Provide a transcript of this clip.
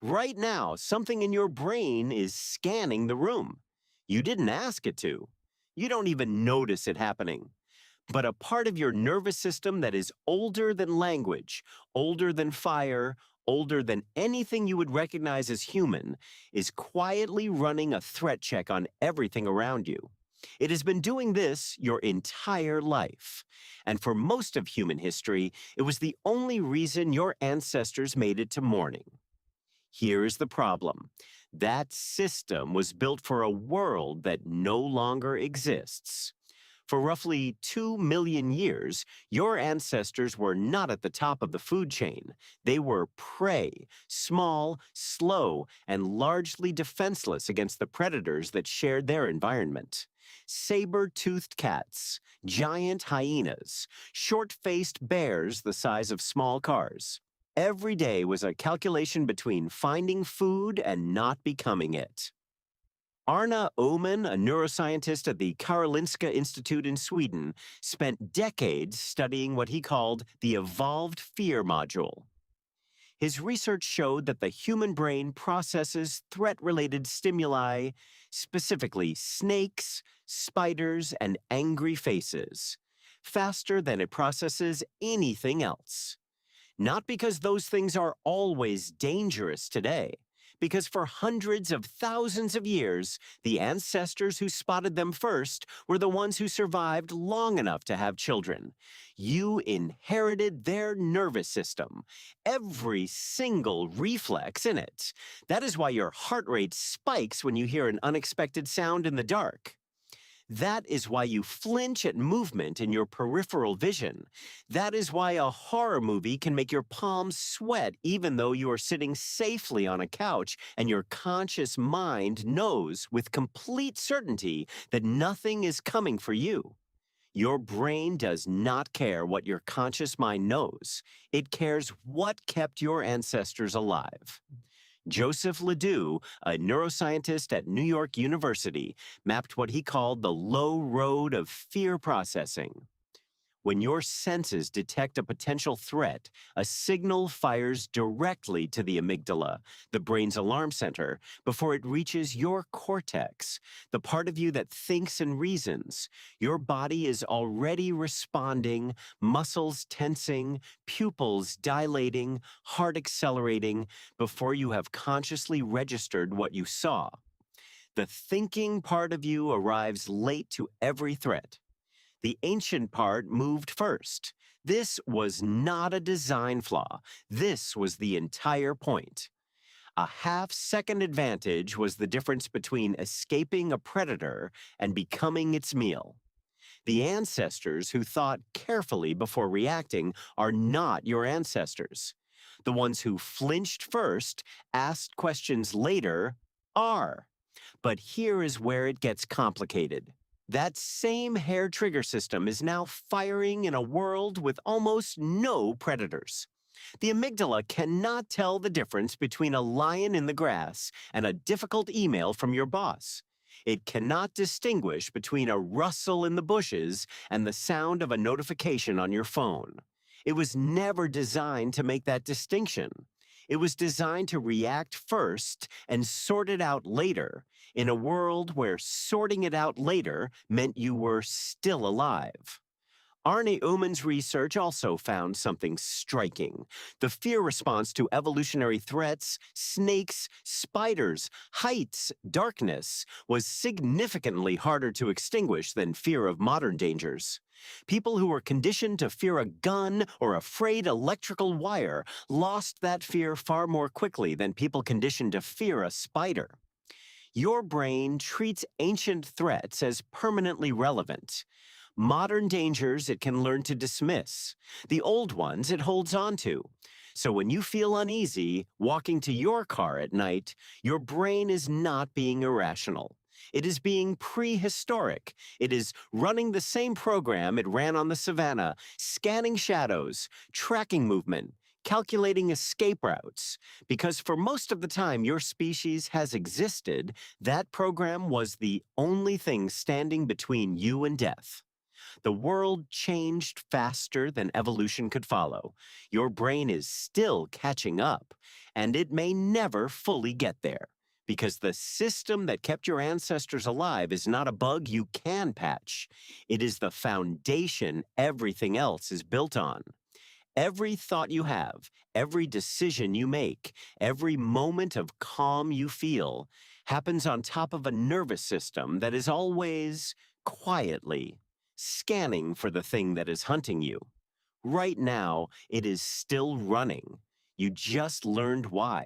Right now, something in your brain is scanning the room. You didn't ask it to. You don't even notice it happening. But a part of your nervous system that is older than language, older than fire, older than anything you would recognize as human, is quietly running a threat check on everything around you. It has been doing this your entire life. And for most of human history, it was the only reason your ancestors made it to morning. Here is the problem. That system was built for a world that no longer exists. For roughly 2 million years, your ancestors were not at the top of the food chain. They were prey, small, slow, and largely defenseless against the predators that shared their environment. Saber-toothed cats, giant hyenas, short-faced bears the size of small cars. Every day was a calculation between finding food and not becoming it. Arne Oman, a neuroscientist at the Karolinska Institute in Sweden, spent decades studying what he called the evolved fear module. His research showed that the human brain processes threat-related stimuli, specifically snakes, spiders, and angry faces, faster than it processes anything else. Not because those things are always dangerous today, because for hundreds of thousands of years, the ancestors who spotted them first were the ones who survived long enough to have children. You inherited their nervous system, every single reflex in it. That is why your heart rate spikes when you hear an unexpected sound in the dark. That is why you flinch at movement in your peripheral vision. That is why a horror movie can make your palms sweat even though you are sitting safely on a couch and your conscious mind knows with complete certainty that nothing is coming for you. Your brain does not care what your conscious mind knows. It cares what kept your ancestors alive. Joseph Ledoux, a neuroscientist at New York University, mapped what he called the low road of fear processing. When your senses detect a potential threat, a signal fires directly to the amygdala, the brain's alarm center, before it reaches your cortex, the part of you that thinks and reasons. Your body is already responding, muscles tensing, pupils dilating, heart accelerating, before you have consciously registered what you saw. The thinking part of you arrives late to every threat. The ancient part moved first. This was not a design flaw. This was the entire point. A half-second advantage was the difference between escaping a predator and becoming its meal. The ancestors who thought carefully before reacting are not your ancestors. The ones who flinched first, asked questions later, are. But here is where it gets complicated. That same hair trigger system is now firing in a world with almost no predators. The amygdala cannot tell the difference between a lion in the grass and a difficult email from your boss. It cannot distinguish between a rustle in the bushes and the sound of a notification on your phone. It was never designed to make that distinction. It was designed to react first and sort it out later, in a world where sorting it out later meant you were still alive. Arne Uman's research also found something striking. The fear response to evolutionary threats, snakes, spiders, heights, darkness, was significantly harder to extinguish than fear of modern dangers. People who were conditioned to fear a gun or a frayed electrical wire lost that fear far more quickly than people conditioned to fear a spider. Your brain treats ancient threats as permanently relevant. Modern dangers it can learn to dismiss. The old ones it holds on to. So when you feel uneasy walking to your car at night, your brain is not being irrational. It is being prehistoric. It is running the same program it ran on the savannah, scanning shadows, tracking movement, calculating escape routes. Because for most of the time your species has existed, that program was the only thing standing between you and death. The world changed faster than evolution could follow. Your brain is still catching up, and it may never fully get there. Because the system that kept your ancestors alive is not a bug you can patch. It is the foundation everything else is built on. Every thought you have, every decision you make, every moment of calm you feel happens on top of a nervous system that is always quietly scanning for the thing that is hunting you. Right now, it is still running. You just learned why.